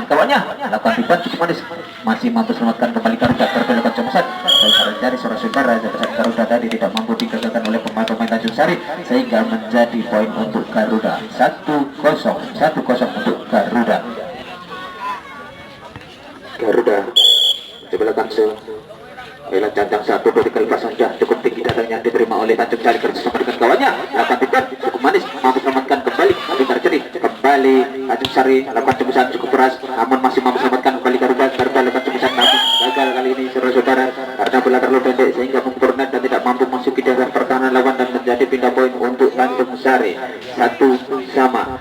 kawannya, lakukan tipuan cukup manis, masih mampu selamatkan kembali Garuda. Berbelok cepat dari saudara-saudara, Garuda tadi tidak mampu digagalkan oleh pemain Tanjung Sari, sehingga menjadi poin untuk Garuda. 1-0 untuk Garuda. Garuda sebelahkan Bela Cantang 1-2 kali pasang sudah cukup tinggi datangnya diterima oleh Tanjung Sari bersama dengan kawannya. Lakukan tipuan cukup manis, mampu selamatkan kembali. Tapi terjadi kembali Tanjung Sari lakukan tembusan cukup keras, namun masih mampu selamatkan kembali Garuda. Garuda lakukan tembusan namun gagal kali ini saudara-saudara karena bola terlalu pendek sehingga mempernet dan tidak mampu masuk ke daerah pertahanan lawan dan menjadi pindah poin untuk Tanjung Sari. Satu sama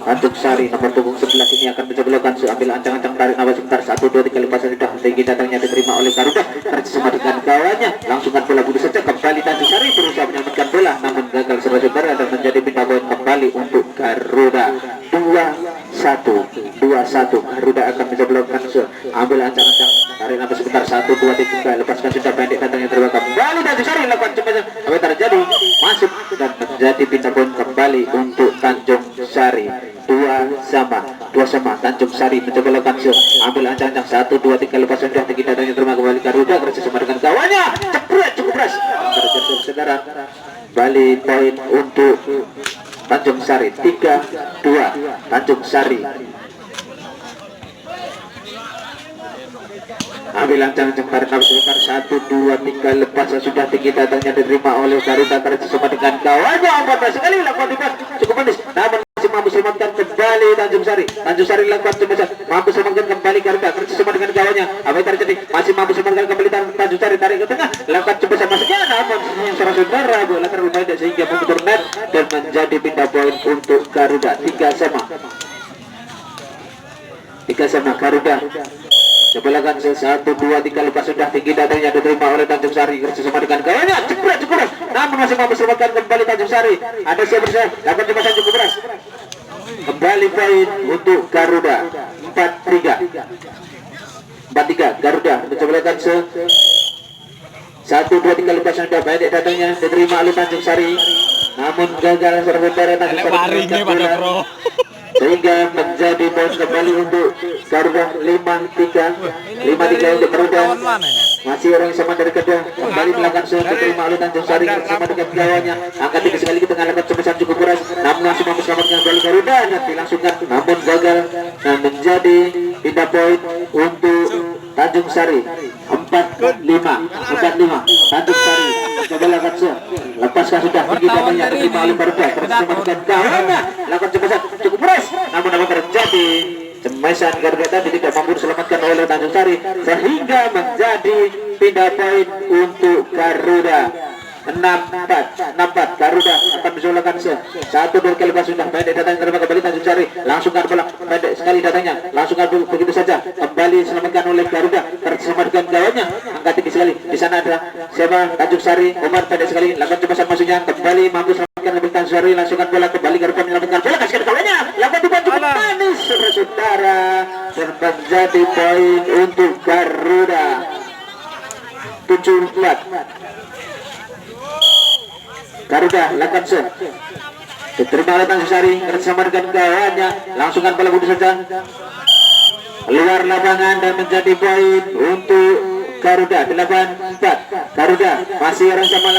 Tanjung Sari nomor punggung 11 ini akan mencoba lakukan ambil ancang-ancang tarik nafas sebentar. 1-2 kali pasang sudah tinggi datangnya diterima oleh Garuda. Bersama dengan kawannya langsungkan bola bunuh saja kembali. Tanjung Sari berusaha menyelamatkan bola namun gagal saudara-saudara dan menjadi pindah poin kembali untuk Garuda. 2-1 Garuda akan mencoba lakukan ambil ancang-ancang tarik nafas sebentar. 1-2 lepaskan sudah pendek datangnya terbawa kembali. Tanjung Sari lakukan cepat apa terjadi masuk dan menjadi pindah poin kembali untuk Tanjung Sari. 2-2 Tanjung Sari mencoba lakukan ambil ancang-ancang 1-2 lepas sudah tinggi datangnya terima kembali Garuda bersama dengan kawannya cukup keras terjadi saudara. Balik poin untuk Tanjung Sari. 3-2 Tanjung Sari. Ambil ancang-ancang tarik nafas sebentar. 1-2 lepas sudah tinggi datangnya diterima oleh Garuda bersama dengan kawannya. 14 sekali lakukan tipuan cukup manis namun masih mampu selamatkan kembali Tanjung Sari. Tanjung Sari lakukan tembasan mampu selamatkan kembali Garuda bersama dengan kawannya. Apa yang terjadi masih mampu selamatkan kembali Tanjung Sari tarik ke tengah lakukan tembasan masuknya namun saudara-saudara bola terlalu pendek sehingga memutar net dan menjadi pindah poin untuk Garuda. 3-3 Garuda. Sebelahkan 1-2 lepas sudah tinggi datangnya diterima oleh Tanjung Sari bersama dengan kawannya cukup namun masih mampu selamatkan kembali Tanjung Sari. Ada siapa lakukan tembasan cukup keras kembali poin untuk Garuda. 4-3 Garuda mencoba lakukan 1-2 lepas sudah pendek datangnya diterima oleh Tanjung Sari namun gagal saudara Tanjung Sari sehingga menjadi poin kembali untuk Garuda. 5-3 untuk Garuda. Masih orang sama dari kedua kembali melakukan diterima oleh Tanjung Sari bersama dengan kawannya. Angkat tinggi sekali ke tengah lakukan tembasan cukup keras namun masih mampu selamatkan bola Garuda dan dilangsungkan namun gagal dan menjadi pindah poin untuk Tanjung Sari. 4-5 Tanjung Sari coba lakukan lepaskan sudah tinggi datangnya diterima oleh Garuda bersama dengan kawannya lakukan tembasan cukup keras namun apa terjadi tembasan Garuda tadi tidak mampu diselamatkan oleh Tanjung Sari sehingga menjadi pindah poin untuk Garuda. 6-4 Garuda akan menjolakkan 1-2 kali lepas sudah pendek datangnya terima kembali Tanjung Sari langsungkan bola pendek sekali datangnya langsungkan begitu saja kembali diselamatkan oleh Garuda bersama dengan kawannya. Angkat tinggi sekali di sana ada siapa Tanjung Sari Omar pendek sekali lakukan tembasan masuknya kembali mampu selamatkan oleh Tanjung Sari langsungkan bola kembali Garuda menyelamatkan bola kasihkan kawannya lakukan tipuan cukup manis saudara dan menjadi poin untuk Garuda. 7-4 Garuda lakukan diterima oleh Tanjung Sari bersama dengan kawannya langsungkan bola bunuh saja keluar lapangan dan menjadi poin untuk Garuda. 8-4 Garuda masih orang sama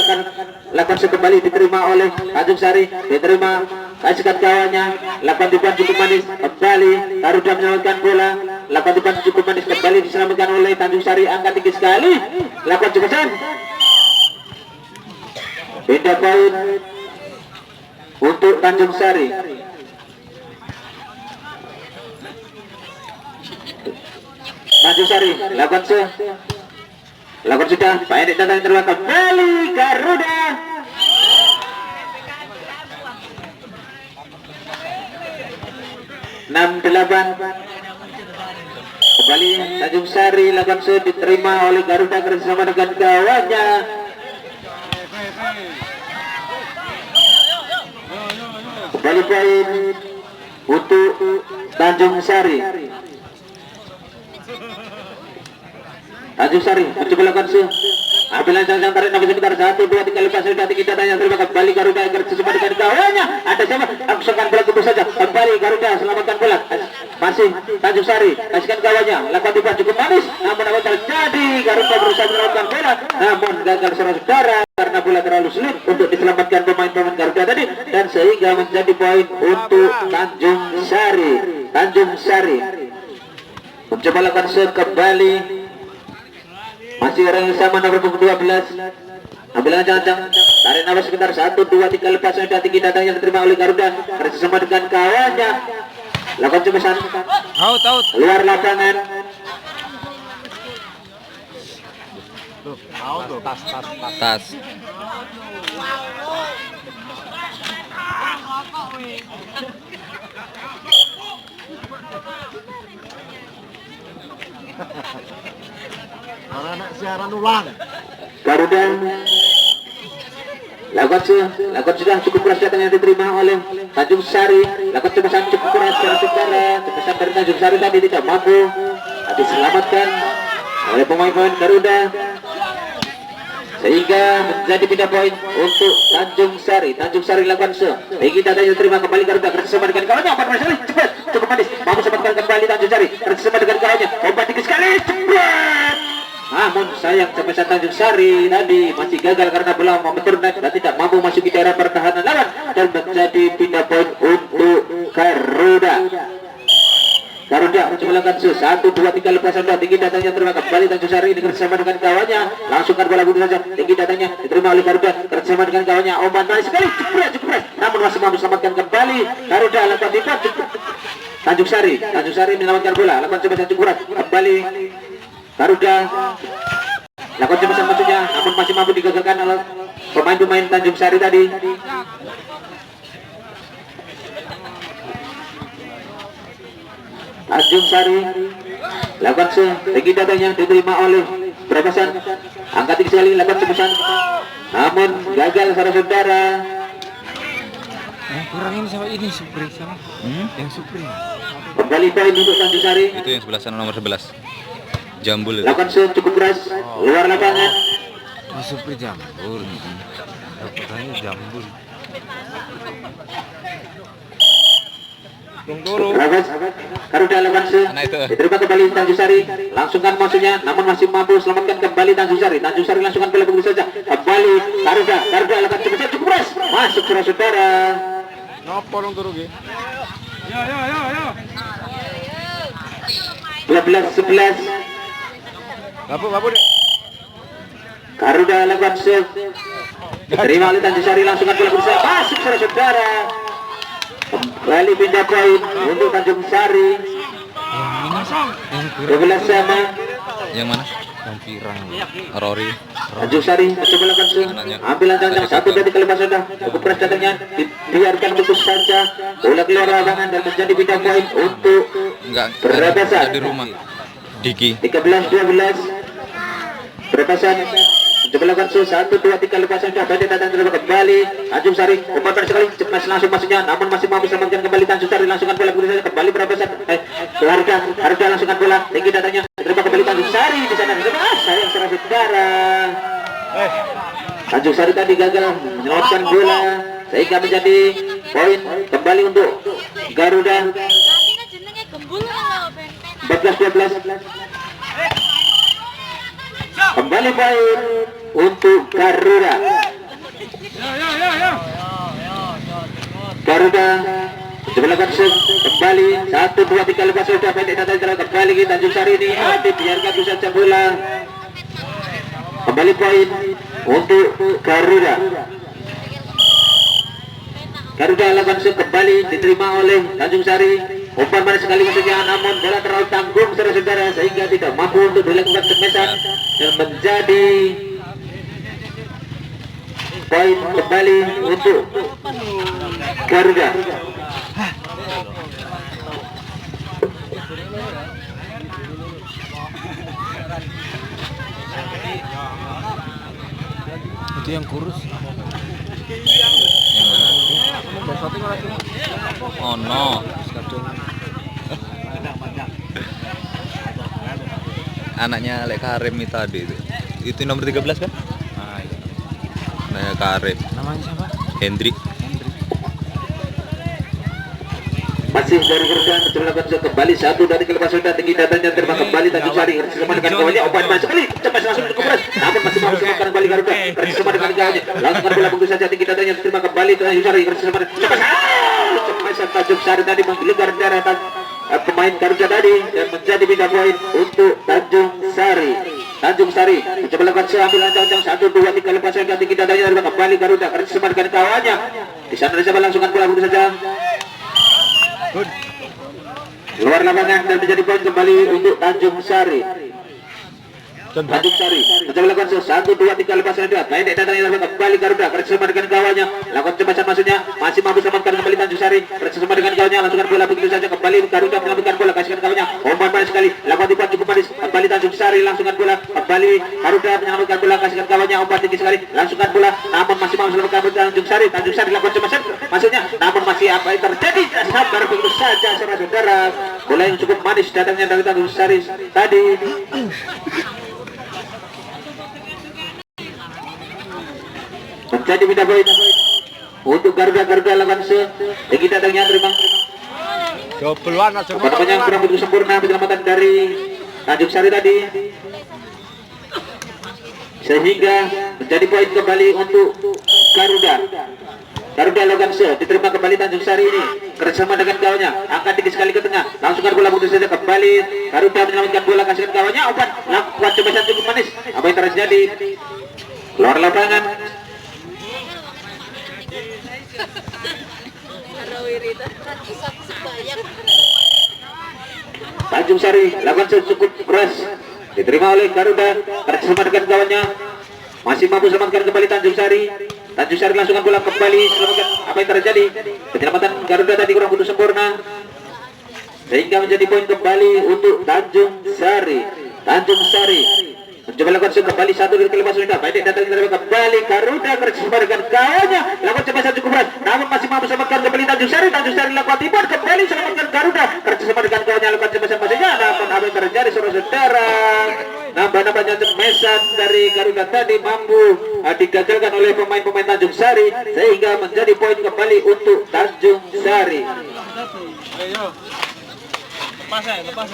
lakukan kembali diterima oleh Tanjung Sari diterima kasihkan kawannya lakukan tipuan cukup manis kembali Garuda menyelamatkan bola lakukan tipuan cukup manis kembali diselamatkan oleh Tanjung Sari. Angkat tinggi sekali lakukan cepat pindah poin untuk Tanjung Sari. Tanjung Sari lakukan sudah pendek datang terlalu kembali Garuda. 6-8 kembali Tanjung Sari lakukan diterima oleh Garuda bersama dengan kawannya. Kembali poin untuk Tanjung Sari. Tanjung Sari mencoba lakukan Ambil lancang tarik nafas sekitar 1, 2, 3 lepas sudah tinggi datanya terima kembali Garuda agar sesama dengan kawannya. Ada siapa? Langsungkan bola tunggu saja. Kembali Garuda selamatkan bola. Masih Tanjung Sari kasihkan kawannya. Lakukan tiba cukup manis. Namun apa terjadi? Garuda berusaha menyelamatkan bola. Namun gagal saudara-saudara karena bola terlalu sulit untuk diselamatkan pemain-pemain Garuda tadi dan sehingga menjadi poin untuk Tanjung Sari. Tanjung Sari mencoba lakukan set kembali. Masih orang yang sama nomor 12. Ambil lancang tarik nafas sekitar 1, 2, 3 lepas sudah tinggi datang yang diterima oleh Garuda bersama dengan kawannya. Lakukan cemesan out luar lapangan. Tas. Anak siaran ulang. Garuda lakukan sudah cukup keras datang yang diterima oleh Tanjung Sari. Lakukan cemesan cukup keras saudara. Cemesan dari Tanjung Sari tadi tidak mampu diselamatkan oleh pemain-pemain Garuda sehingga menjadi pindah poin untuk Tanjung Sari. Tanjung Sari lakukan tinggi datanya diterima kembali Garuda bersama dengan kawannya. Umpan sekali cepat cukup manis mampu sempatkan kembali Tanjung Sari bersama dengan kawannya. Umpan tinggi sekali cepat. Namun sayang cemesan Tanjung Sari tadi masih gagal karena bola membentur dan tidak mampu masuk di daerah pertahanan lawan dan menjadi pindah poin untuk Garuda. Garuda mencoba lakukan 1, 2, 3 lepas sudah tinggi datanya terima kembali Tanjung Sari ini bersama dengan kawannya. Langsungkan bola bunuh saja tinggi datanya diterima oleh Garuda bersama dengan kawannya. Umpan manis sekali cepat namun masih mampu selamatkan kembali Garuda. Lakukan tiba Tanjung Sari menyelamatkan bola. Lakukan coba cukup keras kembali Garuda. Lakukan cemesan maksudnya namun masih mampu digagalkan oleh pemain-pemain Tanjung Sari tadi. Tanjung Sari lakukan tinggi datanya diterima oleh Brabasan. Angkat tinggi sekali lakukan cemesan namun gagal saudara-saudara. Kurang ini sama ini Supri sama. Yang Supri. Kembali poin untuk Tanjung Sari. Itu yang sebelah sana nomor 11. Jambul itu. Lakukan cukup keras luar lapangan. Supri Jambul. Katanya Jambul. Garuda lakukan diterima kembali Tanjung Sari. Langsungkan maksudnya namun masih mampu selamatkan kembali Tanjung Sari. Tanjung Sari langsungkan bola begitu saja kembali Garuda lakukan cukup keras masuk saudara. Napa dong turu ge? 12-11. Babu deh. Garuda lakukan diterima oleh Tanjung Sari. Langsungkan bola begitu saja masuk saudara. Kembali pindah poin untuk Tanjung Sari. Yang 12 sama. Yang mana? Yang Pirang. Rory. Tanjung Sari mencoba lakukan ambil lancang 1, 2, 3 lepas sudah cukup keras datangnya dibiarkan putus saja bola keluar lapangan dan menjadi pindah poin untuk Brabasan. Di rumah. Diki. 13-12. Brabasan mencoba lakukan 1, 2, 3 lepas sudah badai datang terus kembali Tanjung Sari. Umpan sekali cepat langsung masuknya namun masih mampu selamatkan kembali Tanjung Sari. Langsungkan bola begitu kembali Brabasan. Harga langsungkan bola tinggi datanya terima kembali Tanjung Sari di sana. Sayang saudara. Tanjung Sari tadi gagal menyelamatkan bola sehingga menjadi poin kembali untuk Garuda. 14-12. Kembali poin untuk Garuda. Garuda sebelahkan kembali 1, 2, 3 lepas sudah pendek datang kembali Tanjung Sari ini dibiarkan bisa saja bola. Kembali poin untuk Garuda. Garuda lakukan kembali diterima oleh Tanjung Sari. Umpan manis sekali maksudnya namun bola terlalu tanggung saudara-saudara sehingga tidak mampu untuk dilakukan cemesan dan menjadi poin kembali untuk Garuda. Itu yang kurus. Yang mana? Oh no. Anaknya Lek Karim itu tadi itu. itu nomor 13 kan? Ah, iya. Nah, Karet. Namanya siapa? Hendrik. Masih dari Garuda mencoba kembali satu dari kelepas sudah tinggi datanya terima kembali Tanjung Sari bersama dengan kawannya obat masuk kali cepat langsung dikumpulkan namun masih mampu selamatkan kembali Garuda bersama dengan kawannya langsung bola begitu saja tinggi datanya terima kembali Tanjung Sari bersama cepat Tanjung Sari tadi menggelegar darah pemain Garuda tadi dan menjadi beda poin untuk Tanjung Sari. Tanjung Sari mencoba lakukan seambil ancang-ancang 1, 2, 3 lepas saja tinggi datanya terima kembali Garuda bersama dengan kawannya di sana siapa langsungkan bola begitu saja luar lapangan dan menjadi poin kembali untuk Tanjung Sari. Tanjung Sari mencoba lakukan 1, 2, 3 lepas saja pendek datangnya kembali Garuda bersama dengan kawannya lakukan cepat masuknya masih mampu selamatkan kembali Tanjung Sari bersama dengan kawannya langsungkan bola begitu saja kembali Garuda menyelamatkan bola kasihkan kawannya umpan manis sekali lakukan tipuan cukup manis kembali Tanjung Sari langsungkan bola kembali Garuda menyelamatkan bola kasihkan kawannya umpan tinggi sekali langsungkan bola namun masih mampu selamatkan Tanjung Sari lakukan cepat masuknya namun masih apa yang terjadi sabar begitu saja saudara-saudara bola yang cukup manis datangnya dari Tanjung Sari tadi. Menjadi beda poin untuk Garuda lawan tinggi datangnya terima Jobluan aja. yang kurang begitu sempurna penyelamatan dari Tanjung Sari tadi sehingga menjadi poin kembali untuk Garuda lawan diterima kembali Tanjung Sari ini bersama dengan kawannya angkat tinggi sekali ke tengah langsungkan bola putus saja kembali Garuda menyelamatkan bola kasihkan kawannya umpan lakukan coba cukup manis apa yang terjadi luar lapangan Tanjung Sari lakukan cukup keras diterima oleh Garuda bersama dengan kawannya masih mampu selamatkan kembali Tanjung Sari langsungkan bola kembali selamatkan apa yang terjadi penyelamatan Garuda tadi kurang begitu sempurna sehingga menjadi poin kembali untuk Tanjung Sari mencoba lakukan kembali 1 dari kelepas sudah pendek datang kembali Garuda bersama dengan kawannya lakukan cepat cukup keras namun masih mampu selamatkan kembali Tanjung Sari lakukan tipuan kembali selamatkan Garuda bersama dengan kawannya lakukan cepat masuknya namun apa yang terjadi saudara-saudara nambah-nambahnya mesan dari Garuda tadi mampu digagalkan oleh pemain-pemain Tanjung Sari sehingga menjadi poin kembali untuk Tanjung Sari. Lepas.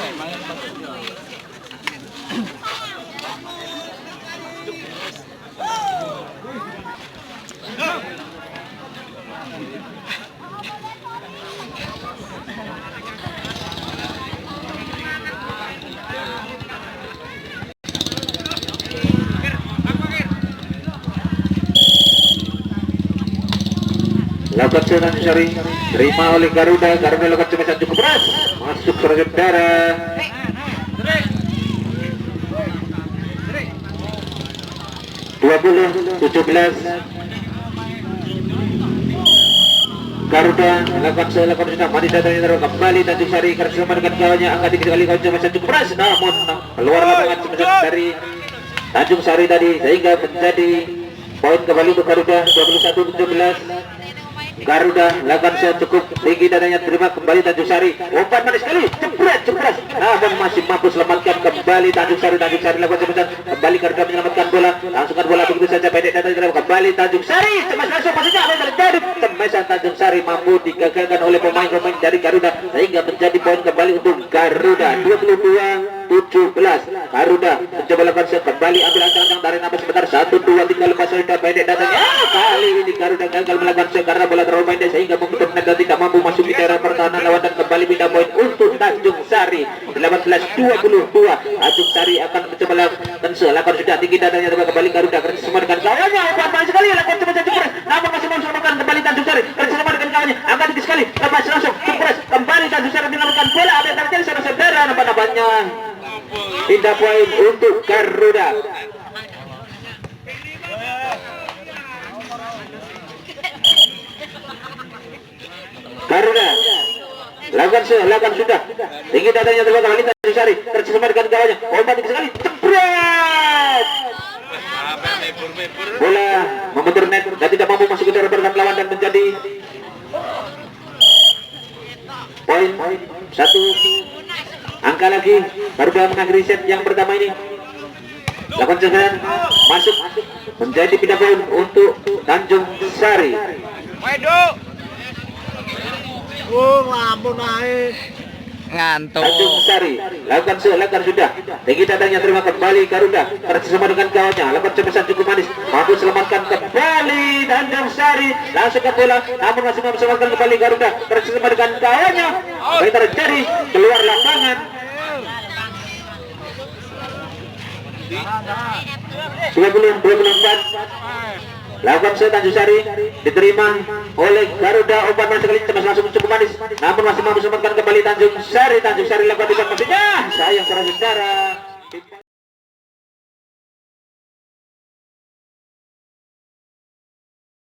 Lakukan Tanjung Sari terima oleh Garuda lakukan cepat cukup keras masuk saudara 20-17 Garuda lakukan sudah mandi datangnya kembali Tanjung Sari bersama dengan kawannya angkat tinggi sekali kawan cepat cukup keras namun keluar lapangan cepat dari Tanjung Sari tadi sehingga menjadi poin kembali untuk Garuda 21-17 Garuda lakukan cukup tinggi dadanya terima kembali Tanjung Sari umpan manis sekali cepret namun masih mampu selamatkan kembali Tanjung Sari lakukan cepat kembali Garuda menyelamatkan bola langsungkan bola begitu saja pendek datanya kembali Tanjung Sari cepat langsung maksudnya apa yang terjadi temesan Tanjung Sari mampu digagalkan oleh pemain-pemain dari Garuda sehingga menjadi poin kembali untuk Garuda 22-17 Garuda mencoba lakukan kembali ambil ancang-ancang dari napas sebentar 1, 2, 3 lepas sudah pendek datanya kali ini Garuda gagal melakukan karena bola terlalu pendek sehingga mengikuti dan tidak mampu masuk di daerah pertahanan lawan dan kembali pindah poin untuk Tanjung Sari 18-22 Tanjung Sari akan mencoba lakukan sudah tinggi dadanya kembali Garuda bersama dengan kawannya umpan sekali lakukan cepat namun masih mampu selamatkan kembali Tanjung Sari bersama dengan kawannya angkat tinggi sekali lepas langsung sukses kembali Tanjung Sari menyelamatkan bola apa yang terjadi saudara nampak-nampaknya pindah poin untuk Garuda lakukan sudah tinggi dadanya kembali Tanjung Sari bersama dengan kawannya umpan tinggi sekali jebret bola membentur net dan tidak mampu masuk ke daerah pertahanan lawan dan menjadi poin 1 angka lagi Garuda mengakhiri set yang pertama ini lakukan serangan masuk menjadi pindah poin untuk Tanjung Sari. Ngantuk. Tanjung Sari lakukan sudah tinggi dadanya, terima kembali Garuda bersama dengan kawannya, lakukan cepesan cukup manis, mampu selamatkan kembali Tanjung Sari, langsung ke bola namun masih mampu selamatkan kembali Garuda bersama dengan kawannya. Apa yang terjadi? Keluar lapangan. Sudah belum 24 lakukan Tanjung Sari diterima oleh Garuda, umpan sekali langsung cukup manis namun masih mampu selamatkan kembali Tanjung Sari lakukan di pastinya sayang secara